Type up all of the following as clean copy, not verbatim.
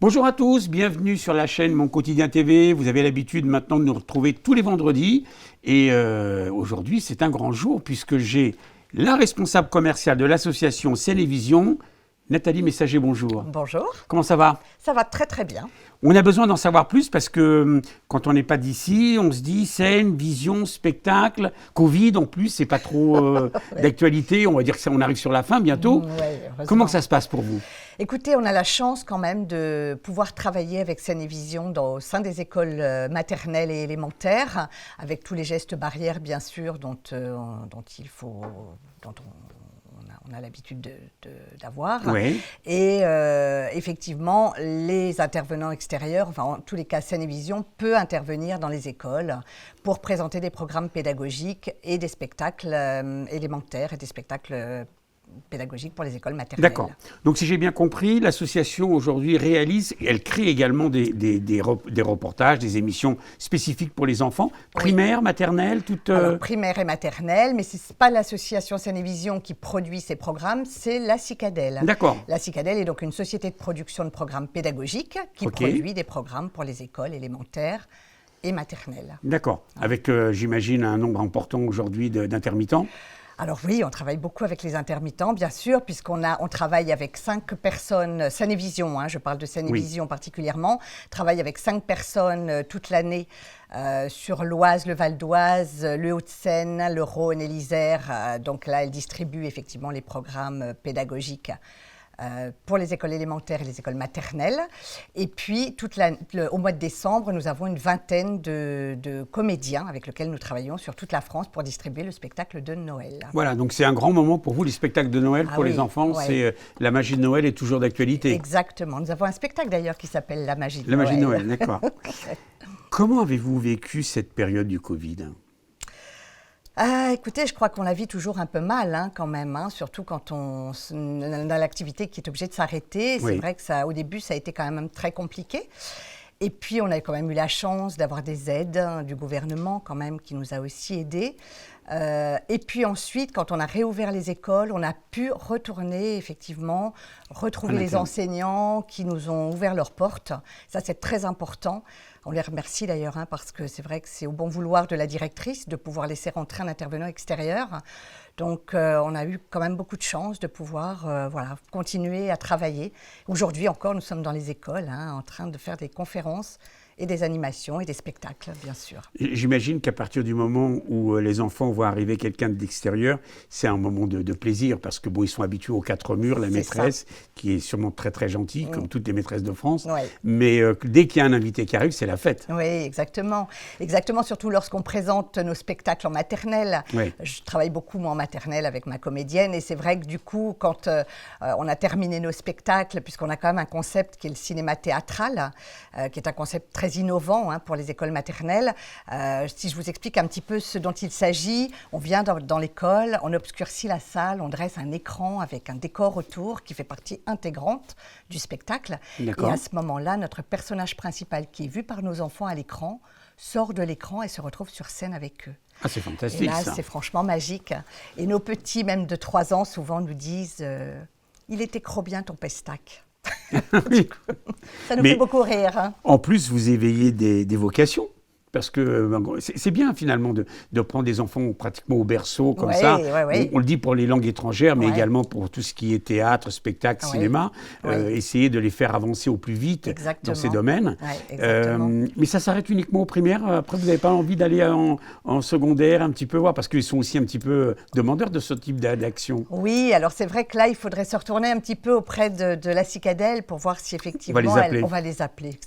Bonjour à tous, bienvenue sur la chaîne Mon Quotidien TV. Vous avez l'habitude maintenant de nous retrouver tous les vendredis. Et aujourd'hui, c'est un grand jour puisque j'ai la responsable commerciale de l'association Seine-et-Vision, Nathalie Messager, bonjour. Bonjour. Comment ça va? Ça va très très bien. On a besoin d'en savoir plus parce que quand on n'est pas d'ici, on se dit scène, vision, spectacle, Covid en plus, c'est pas trop d'actualité. On va dire que on arrive sur la fin bientôt. Comment que ça se passe pour vous? Écoutez, on a la chance quand même de pouvoir travailler avec Seine-et-Vision au sein des écoles maternelles et élémentaires, avec tous les gestes barrières bien sûr dont on a l'habitude d'avoir. Oui. Et effectivement, les intervenants extérieurs, enfin en tous les cas, Seine-et-Vision peut intervenir dans les écoles pour présenter des programmes pédagogiques et des spectacles élémentaires et des spectacles pédagogiques pour les écoles maternelles. D'accord. Donc si j'ai bien compris, l'association aujourd'hui réalise, elle crée également des reportages, des émissions spécifiques pour les enfants, primaires, oui. Maternelles, toutes... Alors, primaire et maternelle, mais ce n'est pas l'association Seine-et-Vision qui produit ces programmes, c'est la Cicadelle. D'accord. La Cicadelle est donc une société de production de programmes pédagogiques qui produit des programmes pour les écoles élémentaires et maternelles. D'accord. Avec, j'imagine, un nombre important aujourd'hui d'intermittents. Alors oui, on travaille beaucoup avec les intermittents, bien sûr, on travaille avec 5 personnes, Seine-et-Vision, je parle de Seine-et-Vision particulièrement, travaille avec 5 personnes toute l'année sur l'Oise, le Val d'Oise, le Haut-de-Seine, le Rhône et l'Isère. Donc là, elle distribue effectivement les programmes pédagogiques pour les écoles élémentaires et les écoles maternelles. Et puis, au mois de décembre, nous avons une vingtaine de comédiens avec lesquels nous travaillons sur toute la France pour distribuer le spectacle de Noël. Voilà, donc c'est un grand moment pour vous, les spectacles de Noël pour les enfants. Ouais. C'est la magie de Noël est toujours d'actualité. Exactement. Nous avons un spectacle d'ailleurs qui s'appelle La magie de Noël. La magie de Noël, d'accord. Comment avez-vous vécu cette période du Covid ? Écoutez, je crois qu'on la vit toujours un peu mal quand même, surtout quand on a l'activité qui est obligée de s'arrêter. Oui. C'est vrai que au début, ça a été quand même très compliqué. Et puis, on a quand même eu la chance d'avoir des aides du gouvernement quand même qui nous a aussi aidés. Et puis ensuite, quand on a réouvert les écoles, on a pu retourner effectivement, retrouver les enseignants qui nous ont ouvert leurs portes. Ça, c'est très important. On les remercie d'ailleurs parce que c'est vrai que c'est au bon vouloir de la directrice de pouvoir laisser rentrer un intervenant extérieur. Donc, on a eu quand même beaucoup de chance de pouvoir continuer à travailler. Aujourd'hui encore, nous sommes dans les écoles en train de faire des conférences et des animations et des spectacles, bien sûr. J'imagine qu'à partir du moment où les enfants voient arriver quelqu'un de l'extérieur, c'est un moment de plaisir parce que ils sont habitués aux 4 murs, la maîtresse, qui est sûrement très très gentille, comme toutes les maîtresses de France. Oui. Mais dès qu'il y a un invité qui arrive, c'est la fête. Oui, exactement. Exactement, surtout lorsqu'on présente nos spectacles en maternelle. Oui. Je travaille beaucoup, moi, en maternelle avec ma comédienne et c'est vrai que du coup, quand on a terminé nos spectacles, puisqu'on a quand même un concept qui est le cinéma théâtral, qui est un concept très innovant pour les écoles maternelles. Si je vous explique un petit peu ce dont il s'agit, on vient dans l'école, on obscurcit la salle, on dresse un écran avec un décor autour qui fait partie intégrante du spectacle. Et à ce moment-là, notre personnage principal qui est vu par nos enfants à l'écran sort de l'écran et se retrouve sur scène avec eux. Ah, c'est fantastique, et là, c'est franchement magique. Et nos petits, même de 3 ans, souvent nous disent « Il était trop bien ton pestac ». Ça nous fait beaucoup rire. En plus, vous éveillez des vocations. Parce que c'est bien finalement de prendre des enfants pratiquement au berceau comme ça. On le dit pour les langues étrangères, mais également pour tout ce qui est théâtre, spectacle, cinéma. Essayer de les faire avancer au plus vite dans ces domaines. Mais ça s'arrête uniquement aux primaires. Après, vous n'avez pas envie d'aller en secondaire un petit peu voir, parce qu'ils sont aussi un petit peu demandeurs de ce type d'action. Oui, alors c'est vrai que là, il faudrait se retourner un petit peu auprès de la Cicadelle pour voir si effectivement on va les appeler.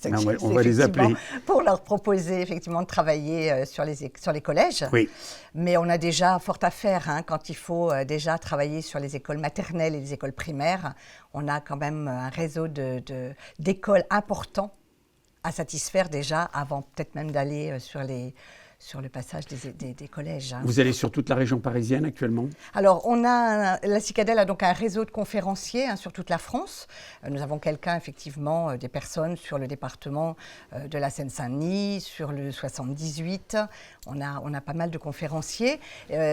On va les appeler. Pour leur proposer effectivement de travailler sur les collèges. Oui. Mais on a déjà fort à faire quand il faut déjà travailler sur les écoles maternelles et les écoles primaires. On a quand même un réseau d'écoles important à satisfaire déjà avant peut-être même d'aller sur sur le passage des collèges. Hein. Vous allez sur toute la région parisienne actuellement? Alors, la Cicadelle a donc un réseau de conférenciers sur toute la France. Nous avons effectivement, des personnes sur le département de la Seine-Saint-Denis, sur le 78. On a pas mal de conférenciers.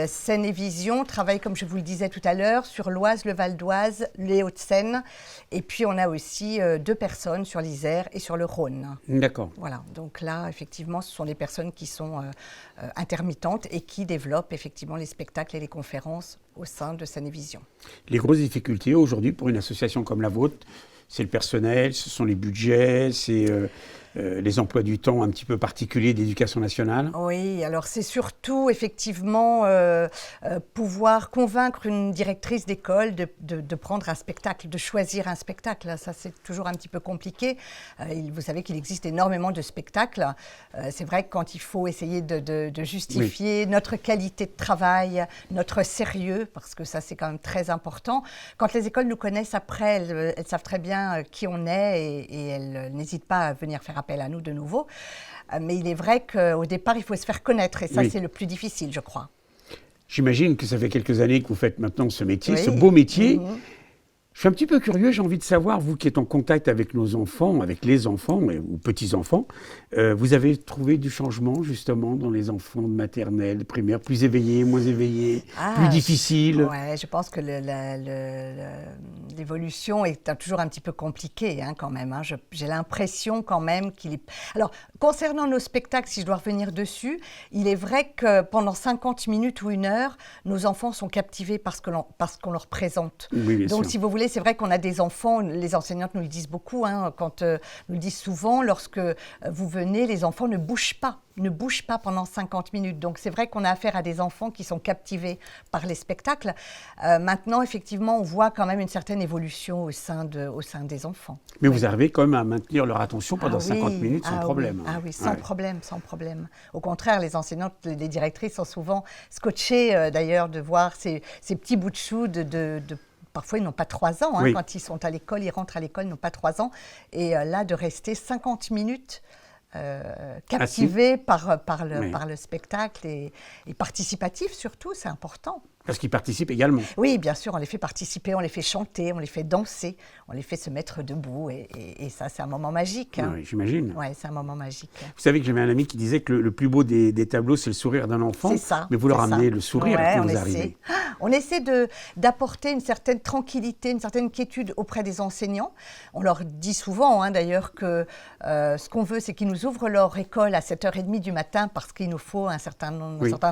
Seine et Vision travaille, comme je vous le disais tout à l'heure, sur l'Oise, le Val d'Oise, les Hauts-de-Seine. Et puis, on a aussi 2 personnes sur l'Isère et sur le Rhône. D'accord. Voilà. Donc là, effectivement, ce sont des personnes qui sont intermittentes et qui développent effectivement les spectacles et les conférences au sein de Seine et Vision. Les grosses difficultés aujourd'hui pour une association comme la vôtre, c'est le personnel, ce sont les budgets, c'est les emplois du temps un petit peu particuliers d'éducation nationale. Oui, alors c'est surtout effectivement pouvoir convaincre une directrice d'école de prendre un spectacle, de choisir un spectacle. Ça, c'est toujours un petit peu compliqué. Vous savez qu'il existe énormément de spectacles. C'est vrai que quand il faut essayer de justifier notre qualité de travail, notre sérieux, parce que ça, c'est quand même très important. Quand les écoles nous connaissent après, elles savent très bien qui on est et elles n'hésitent pas à venir faire appel à nous de nouveau. Mais il est vrai qu'au départ, il faut se faire connaître et ça, c'est le plus difficile, je crois. J'imagine que ça fait quelques années que vous faites maintenant ce métier, ce beau métier. Je suis un petit peu curieux, j'ai envie de savoir, vous qui êtes en contact avec nos enfants, avec les enfants ou petits-enfants, vous avez trouvé du changement justement dans les enfants de maternelle, de primaire, plus éveillés, moins éveillés, plus difficiles? Oui, je pense que l'évolution est toujours un petit peu compliquée quand même. J'ai l'impression quand même qu'il est... Alors, concernant nos spectacles, si je dois revenir dessus, il est vrai que pendant 50 minutes ou 1 heure, nos enfants sont captivés par ce qu'on leur présente. Oui, bien Donc, sûr. si vous voulez, c'est vrai qu'on a des enfants, les enseignantes nous le disent beaucoup, nous le disent souvent, lorsque vous venez, les enfants ne bougent pas pendant 50 minutes. Donc, c'est vrai qu'on a affaire à des enfants qui sont captivés par les spectacles. Maintenant, effectivement, on voit quand même une certaine évolution au sein des enfants. Mais vous arrivez quand même à maintenir leur attention pendant 50 minutes sans problème. Ah oui, sans problème, sans problème. Au contraire, les enseignantes, les directrices sont souvent scotchées, d'ailleurs, de voir ces petits bouts de chou parfois, ils n'ont pas 3 ans. Quand ils sont à l'école, ils rentrent à l'école, ils n'ont pas 3 ans. Et là, de rester 50 minutes captivés par le spectacle et participatifs surtout, c'est important. Parce qu'ils participent également. Oui, bien sûr, on les fait participer, on les fait chanter, on les fait danser, on les fait se mettre debout. Et ça, c'est un moment magique. Oui, j'imagine. Oui, c'est un moment magique. Vous savez que j'avais un ami qui disait que le plus beau des tableaux, c'est le sourire d'un enfant. C'est ça. Mais vous leur amenez le sourire quand vous arrivez. On essaie d'apporter une certaine tranquillité, une certaine quiétude auprès des enseignants. On leur dit souvent, d'ailleurs, que ce qu'on veut, c'est qu'ils nous ouvrent leur école à 7h30 du matin parce qu'il nous faut un certain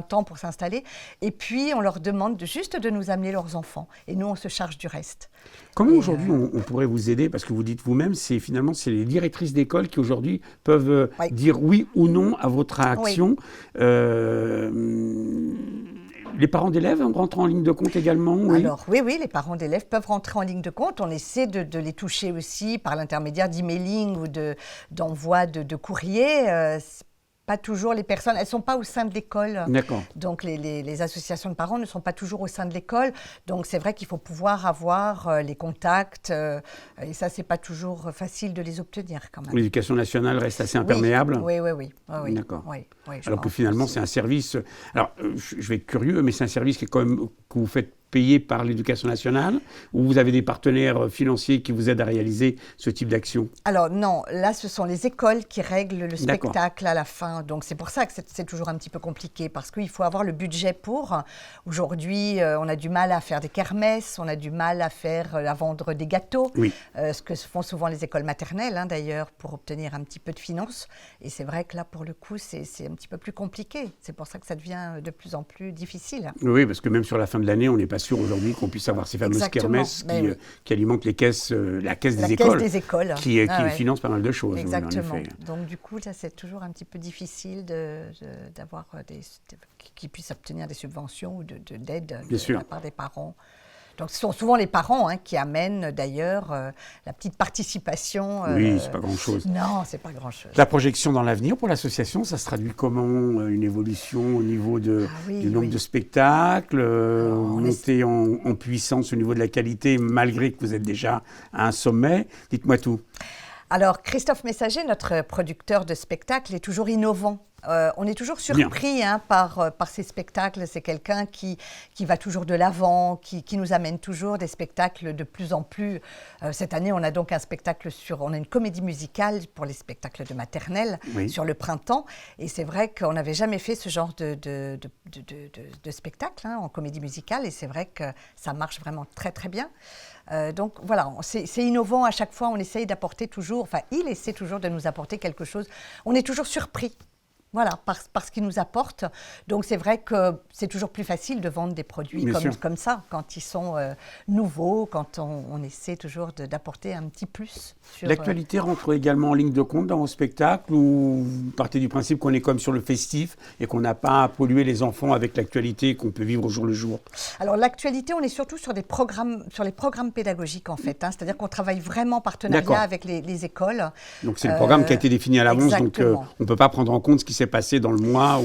temps pour s'installer. Et puis, on leur demande juste de nous amener leurs enfants. Et nous, on se charge du reste. Comment aujourd'hui on pourrait vous aider? Parce que vous dites vous-même, c'est les directrices d'école qui aujourd'hui peuvent dire oui ou non à votre action. Oui. Les parents d'élèves rentrent en ligne de compte également? Alors oui, les parents d'élèves peuvent rentrer en ligne de compte. On essaie de les toucher aussi par l'intermédiaire d'emailing ou d'envoi de courrier. Pas toujours les personnes, elles ne sont pas au sein de l'école. D'accord. Donc les associations de parents ne sont pas toujours au sein de l'école. Donc c'est vrai qu'il faut pouvoir avoir les contacts. Et ça, ce n'est pas toujours facile de les obtenir quand même. L'éducation nationale reste assez imperméable? Oui. D'accord. Oui, alors que finalement, c'est un service... Alors, je vais être curieux, mais c'est un service que vous faites payer par l'éducation nationale, ou vous avez des partenaires financiers qui vous aident à réaliser ce type d'action? Alors non, là ce sont les écoles qui règlent le spectacle à la fin. Donc c'est pour ça que c'est toujours un petit peu compliqué, parce qu'il faut avoir le budget pour. Aujourd'hui, on a du mal à faire des kermesses, on a du mal à vendre des gâteaux, ce que font souvent les écoles maternelles d'ailleurs, pour obtenir un petit peu de finances. Et c'est vrai que là, pour le coup, c'est un petit peu plus compliqué. C'est pour ça que ça devient de plus en plus difficile. Oui, parce que même sur la fin de l'année, on n'est pas sûr aujourd'hui qu'on puisse avoir ces fameuses kermesses qui alimentent la caisse des écoles, qui finance pas mal de choses. Exactement. Donc du coup, ça c'est toujours un petit peu difficile d'avoir qu'ils puissent obtenir des subventions ou d'aide de la part des parents. Donc, ce sont souvent les parents qui amènent d'ailleurs la petite participation. Oui, c'est pas grand-chose. Non, c'est pas grand-chose. La projection dans l'avenir pour l'association, ça se traduit comment? Une évolution au niveau du nombre de spectacles, monter en puissance au niveau de la qualité, malgré que vous êtes déjà à un sommet. Dites-moi tout. Alors, Christophe Messager, notre producteur de spectacles, est toujours innovant. On est toujours surpris par ces spectacles. C'est quelqu'un qui va toujours de l'avant, qui nous amène toujours des spectacles de plus en plus. Cette année, on a donc on a une comédie musicale pour les spectacles de maternelle sur le printemps. Et c'est vrai qu'on n'avait jamais fait ce genre de spectacle en comédie musicale. Et c'est vrai que ça marche vraiment très, très bien. Donc voilà, c'est innovant à chaque fois. On essaye d'apporter toujours, il essaie toujours de nous apporter quelque chose. On est toujours surpris. Voilà, par ce qu'ils nous apportent. Donc, c'est vrai que c'est toujours plus facile de vendre des produits comme ça, quand ils sont nouveaux, quand on essaie toujours d'apporter un petit plus. L'actualité rentre également en ligne de compte dans vos spectacles, ou vous partez du principe qu'on est comme sur le festif et qu'on n'a pas à polluer les enfants avec l'actualité qu'on peut vivre au jour le jour? Alors, l'actualité, on est surtout sur les programmes pédagogiques, en fait. C'est-à-dire qu'on travaille vraiment en partenariat avec les écoles. Donc, c'est le programme qui a été défini à l'avance, donc on ne peut pas prendre en compte ce qui s'est passé dans le mois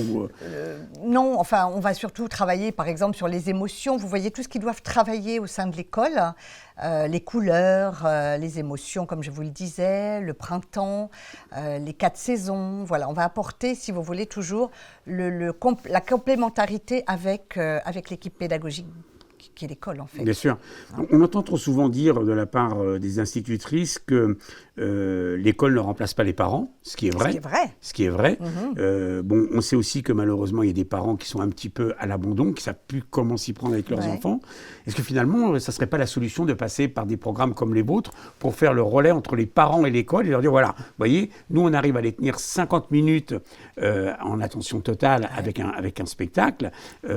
Non, enfin, on va surtout travailler, par exemple, sur les émotions. Vous voyez tout ce qu'ils doivent travailler au sein de l'école, les couleurs, les émotions, comme je vous le disais, le printemps, les 4 saisons. Voilà, on va apporter, si vous voulez, toujours la complémentarité avec l'équipe pédagogique qui est l'école, en fait. Bien sûr. On entend trop souvent dire de la part des institutrices que l'école ne remplace pas les parents, ce qui est vrai. Ce qui est vrai. Bon, on sait aussi que malheureusement, il y a des parents qui sont un petit peu à l'abandon, qui ne savent plus comment s'y prendre avec leurs enfants. Est-ce que finalement, ça ne serait pas la solution de passer par des programmes comme les vôtres pour faire le relais entre les parents et l'école et leur dire, voilà, vous voyez, nous, on arrive à les tenir 50 minutes en attention totale avec un spectacle. Il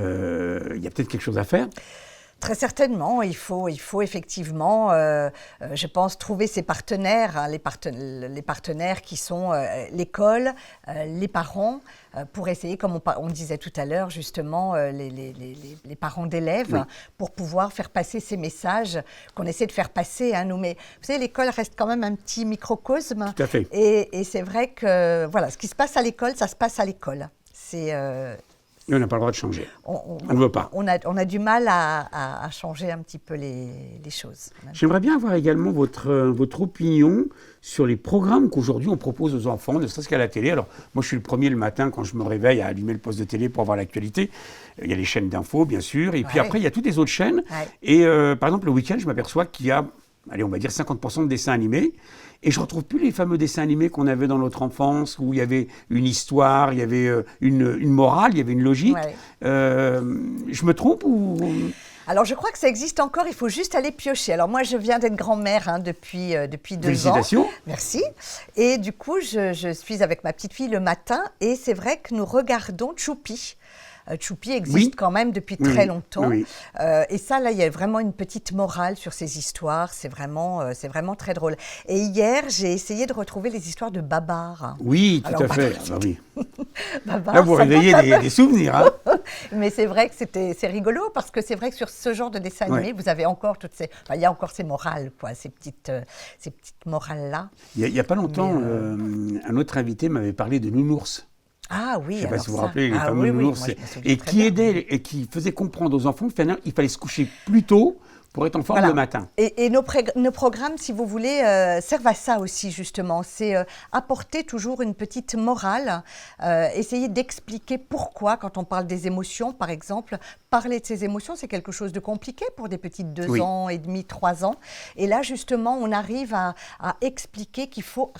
y a peut-être quelque chose à faire. Très certainement, il faut effectivement, je pense, trouver ses partenaires, les partenaires qui sont l'école, les parents, pour essayer, comme on disait tout à l'heure, justement, les parents d'élèves, pour pouvoir faire passer ces messages qu'on essaie de faire passer. Nous, mais vous savez, l'école reste quand même un petit microcosme. Tout à fait. Et c'est vrai que, voilà, ce qui se passe à l'école, ça se passe à l'école. Et on n'a pas le droit de changer. On ne veut pas. On a du mal à changer un petit peu les choses. J'aimerais bien avoir également votre opinion sur les programmes qu'aujourd'hui on propose aux enfants, ne serait-ce qu'à la télé. Alors, moi, je suis le premier le matin, quand je me réveille, à allumer le poste de télé pour voir l'actualité. Il y a les chaînes d'infos, bien sûr. Et puis après, il y a toutes les autres chaînes. Et par exemple, le week-end, je m'aperçois qu'il y a, allez, on va dire 50% de dessins animés. Et je ne retrouve plus les fameux dessins animés qu'on avait dans notre enfance, où il y avait une histoire, il y avait une morale, il y avait une logique. Je me trompe ou... Alors, je crois que ça existe encore, il faut juste aller piocher. Alors, moi, je viens d'être grand-mère depuis 2 ans. Félicitations. Merci. Et du coup, je suis avec ma petite fille le matin, et c'est vrai que nous regardons Choupi. Choupi existe quand même depuis très longtemps. Et ça, là, il y a vraiment une petite morale sur ces histoires. C'est vraiment très drôle. Et hier, j'ai essayé de retrouver les histoires de Babar. Oui, tout à fait. Babar, là, vous réveillez des souvenirs. Mais c'est vrai que c'est rigolo, parce que c'est vrai que sur ce genre de dessin animé, vous avez encore il y a encore ces morales, quoi, ces petites morales-là. Il n'y a pas longtemps, un autre invité m'avait parlé de Nounours. Ah oui, je ne sais pas si vous vous rappelez, les fameux nounours, et qui aidaient, et qui faisaient comprendre aux enfants qu'il fallait se coucher plus tôt pour être en forme le matin. Et nos programmes, si vous voulez, servent à ça aussi, justement. C'est apporter toujours une petite morale, essayer d'expliquer pourquoi, quand on parle des émotions, par exemple, parler de ces émotions, c'est quelque chose de compliqué pour des petites 2 ans et demi, 3 ans. Et là, justement, on arrive à expliquer qu'il faut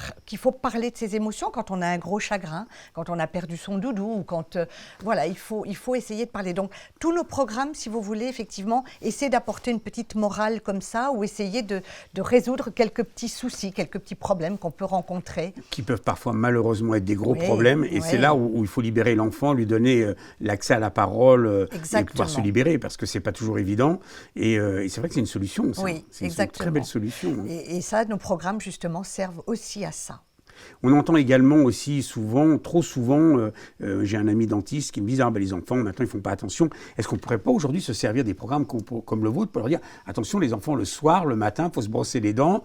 parler de ces émotions quand on a un gros chagrin, quand on a perdu son doudou, ou quand... voilà, il faut essayer de parler. Donc, tous nos programmes, si vous voulez, effectivement, essaient d'apporter une petite morale comme ça, ou essayer de résoudre quelques petits soucis, quelques petits problèmes qu'on peut rencontrer. Qui peuvent parfois malheureusement être des gros problèmes, et c'est là où il faut libérer l'enfant, lui donner l'accès à la parole, et pouvoir se libérer, parce que c'est pas toujours évident, et c'est vrai que c'est une solution, ça. C'est une très belle solution. Et ça, nos programmes justement servent aussi à ça. On entend également aussi souvent, trop souvent, j'ai un ami dentiste qui me dit les enfants, maintenant, ils ne font pas attention. Est-ce qu'on ne pourrait pas aujourd'hui se servir des programmes comme le vôtre pour leur dire, attention, les enfants, le soir, le matin, il faut se brosser les dents.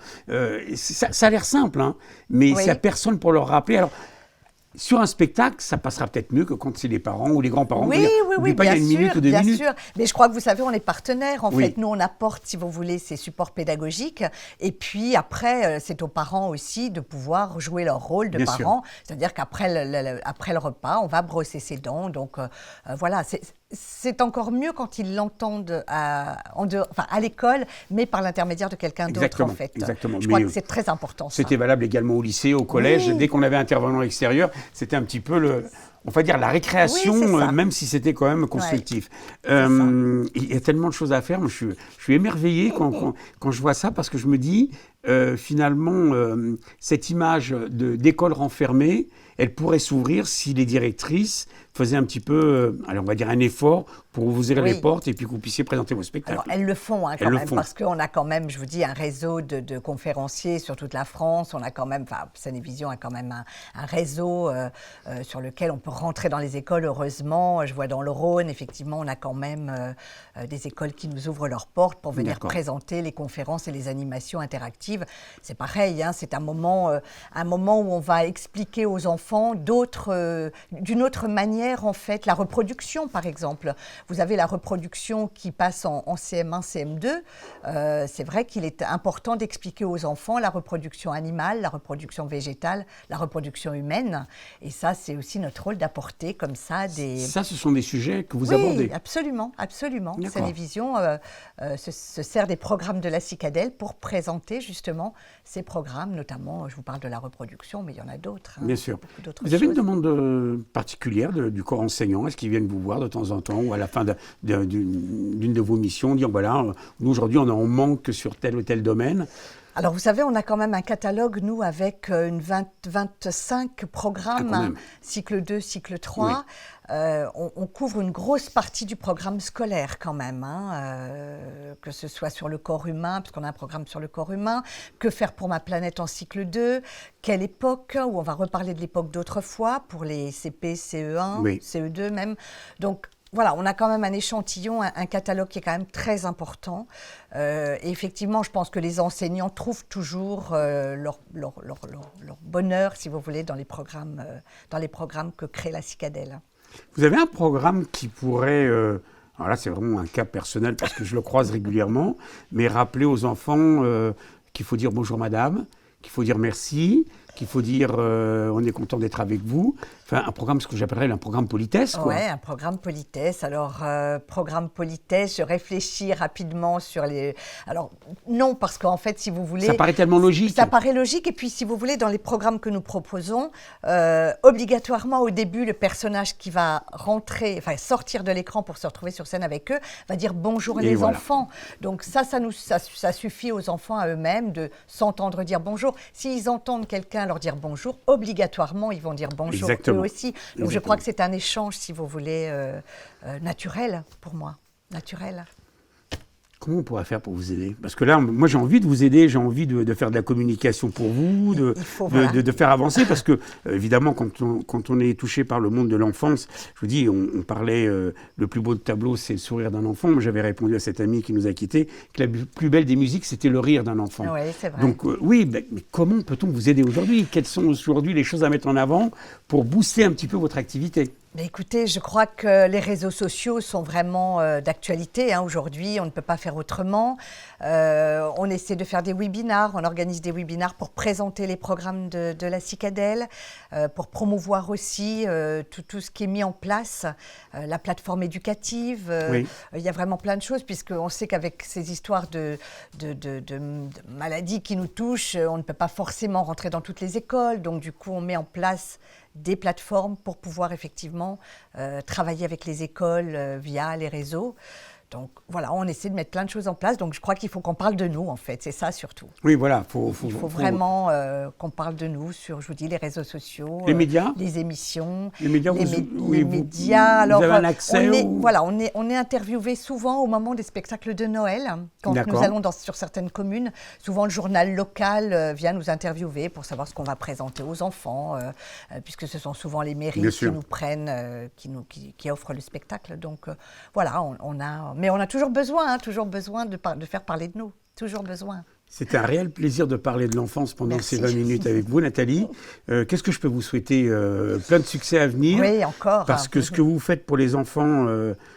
Ça a l'air simple, mais il n'y a personne pour leur rappeler. Alors, sur un spectacle, ça passera peut-être mieux que quand c'est les parents ou les grands-parents. Oui, pas, il y a une minute ou deux minutes. Bien sûr. Mais je crois que vous savez, on est partenaires. En fait, nous, on apporte, si vous voulez, ces supports pédagogiques. Et puis après, c'est aux parents aussi de pouvoir jouer leur rôle de parents. C'est-à-dire qu'après le repas, on va brosser ses dents. Donc voilà, c'est encore mieux quand ils l'entendent à l'école, mais par l'intermédiaire de quelqu'un d'autre, en fait. Exactement. Je crois que c'est très important. C'était valable également au lycée, au collège. Dès qu'on avait intervenant extérieur, c'était un petit peu on va dire la récréation, même si c'était quand même constructif. Il y a tellement de choses à faire. Moi, je suis émerveillé quand je vois ça, parce que je me dis, finalement, cette image d'école renfermée, elle pourrait s'ouvrir si les directrices faisaient un petit peu, on va dire un effort pour vous ouvrir les portes et puis que vous puissiez présenter vos spectacles. Alors, elles le font quand même, parce qu'on a quand même, je vous dis, un réseau de conférenciers sur toute la France. On a quand même, Scène+Vision a quand même un réseau sur lequel on peut rentrer dans les écoles, heureusement. Je vois dans le Rhône, effectivement, on a quand même des écoles qui nous ouvrent leurs portes pour venir présenter les conférences et les animations interactives. C'est pareil, c'est un moment où on va expliquer aux enfants d'une autre manière, en fait, la reproduction, par exemple. Vous avez la reproduction qui passe en CM1, CM2. C'est vrai qu'il est important d'expliquer aux enfants la reproduction animale, la reproduction végétale, la reproduction humaine. Et ça, c'est aussi notre rôle d'apporter comme ça des... Ça, ce sont des sujets que vous abordez. Oui, absolument. Scène+Vision se sert des programmes de la Cicadelle pour présenter justement ces programmes, notamment, je vous parle de la reproduction, mais il y en a d'autres. Bien sûr. Vous avez une demande particulière du corps enseignant? Est-ce qu'ils viennent vous voir de temps en temps ou à la fin d'une de vos missions, dire voilà, nous aujourd'hui on est en manque sur tel ou tel domaine? Alors, vous savez, on a quand même un catalogue, nous, avec 25 programmes, cycle 2, cycle 3. On couvre une grosse partie du programme scolaire quand même, que ce soit sur le corps humain, parce qu'on a un programme sur le corps humain, que faire pour ma planète en cycle 2, quelle époque, où on va reparler de l'époque d'autrefois, pour les CP, CE1, CE2 même. Donc, voilà, on a quand même un échantillon, un catalogue qui est quand même très important. Et effectivement, je pense que les enseignants trouvent toujours leur bonheur, si vous voulez, dans les programmes que crée la Cicadelle. Vous avez un programme qui pourrait, alors là c'est vraiment un cas personnel parce que je le croise régulièrement, mais rappeler aux enfants qu'il faut dire bonjour madame, qu'il faut dire merci, qu'il faut dire on est content d'être avec vous. Enfin, un programme, ce que j'appellerais un programme politesse, quoi. Oui, un programme politesse. Alors, programme politesse, je réfléchis rapidement sur les... Alors, non, parce qu'en fait, si vous voulez... Ça paraît tellement logique. Ça paraît logique. Et puis, si vous voulez, dans les programmes que nous proposons, obligatoirement, au début, le personnage qui va sortir de l'écran pour se retrouver sur scène avec eux, va dire bonjour les enfants. Donc, ça suffit aux enfants à eux-mêmes de s'entendre dire bonjour. S'ils entendent quelqu'un leur dire bonjour, obligatoirement, ils vont dire bonjour. Exactement. Aussi. Donc je crois que c'est un échange, si vous voulez, naturel pour moi. Naturel. Comment on pourrait faire pour vous aider? Parce que là, moi, j'ai envie de vous aider, j'ai envie de faire de la communication pour vous, de faire avancer, parce que, évidemment, quand on est touché par le monde de l'enfance, je vous dis, on parlait, le plus beau tableau, c'est le sourire d'un enfant. Moi, j'avais répondu à cette amie qui nous a quittés que la plus belle des musiques, c'était le rire d'un enfant. Oui, c'est vrai. Donc, mais comment peut-on vous aider aujourd'hui? Quelles sont aujourd'hui les choses à mettre en avant pour booster un petit peu votre activité? Mais écoutez, je crois que les réseaux sociaux sont vraiment d'actualité. Aujourd'hui, on ne peut pas faire autrement. On essaie de faire des webinars, on organise des webinars pour présenter les programmes de la Cicadelle, pour promouvoir aussi tout ce qui est mis en place, la plateforme éducative. Il y a vraiment plein de choses, puisqu'on sait qu'avec ces histoires de maladies qui nous touchent, on ne peut pas forcément rentrer dans toutes les écoles. Donc du coup, on met en place des plateformes pour pouvoir effectivement travailler avec les écoles via les réseaux. Donc voilà, on essaie de mettre plein de choses en place. Donc je crois qu'il faut qu'on parle de nous, en fait. C'est ça surtout. Oui, voilà. Il faut vraiment qu'on parle de nous sur, je vous dis, les réseaux sociaux. Les médias, les émissions. Les médias, les médias. Alors, vous avez un accès on est interviewé souvent au moment des spectacles de Noël. Quand nous allons sur certaines communes, souvent le journal local vient nous interviewer pour savoir ce qu'on va présenter aux enfants, puisque ce sont souvent les mairies qui nous prennent, qui offrent le spectacle. Donc voilà, mais on a toujours besoin de faire parler de nous. Toujours besoin. C'était un réel plaisir de parler de l'enfance pendant Merci. ces 20 minutes avec vous, Nathalie. Qu'est-ce que je peux vous souhaiter? Plein de succès à venir. Oui, encore. Parce que ce que vous faites pour les enfants,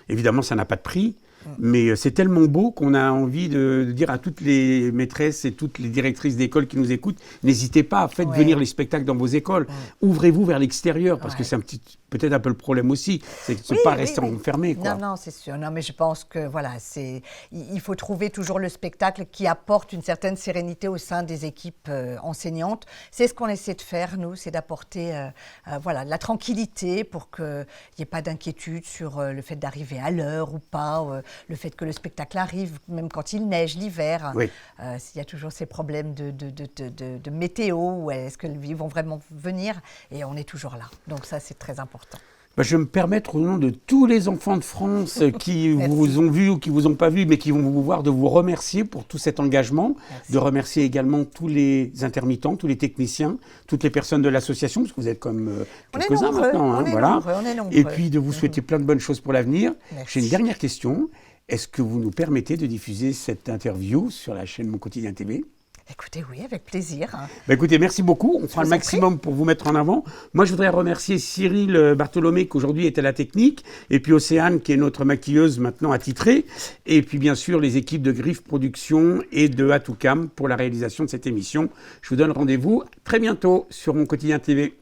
évidemment, ça n'a pas de prix. Mais c'est tellement beau qu'on a envie de dire à toutes les maîtresses et toutes les directrices d'école qui nous écoutent, n'hésitez pas, faites venir les spectacles dans vos écoles. Ouvrez-vous vers l'extérieur, parce que c'est peut-être un peu le problème aussi, c'est de ne pas rester enfermé. Quoi. Non, c'est sûr. Non, mais je pense que voilà, il faut trouver toujours le spectacle qui apporte une certaine sérénité au sein des équipes enseignantes. C'est ce qu'on essaie de faire, nous, c'est d'apporter voilà, de la tranquillité pour qu'il n'y ait pas d'inquiétude sur le fait d'arriver à l'heure ou pas. Le fait que le spectacle arrive, même quand il neige l'hiver, s'il y a toujours ces problèmes de météo, ou est-ce qu'ils vont vraiment venir, et on est toujours là. Donc ça, c'est très important. Je vais me permettre, au nom de tous les enfants de France qui vous ont vu ou qui ne vous ont pas vu, mais qui vont vous voir, de vous remercier pour tout cet engagement, de remercier également tous les intermittents, tous les techniciens, toutes les personnes de l'association, parce que vous êtes comme quelques-uns maintenant. On est nombreux. Et puis de vous souhaiter plein de bonnes choses pour l'avenir. J'ai une dernière question. Est-ce que vous nous permettez de diffuser cette interview sur la chaîne Mon Quotidien TV ? Écoutez, oui, avec plaisir. Écoutez, merci beaucoup. On fera le maximum pour vous mettre en avant. Moi, je voudrais remercier Cyril Bartholomé, qui aujourd'hui est à la technique, et puis Océane, qui est notre maquilleuse maintenant attitrée, et puis bien sûr les équipes de Griffe Productions et de Atoucam pour la réalisation de cette émission. Je vous donne rendez-vous très bientôt sur Mon Quotidien TV.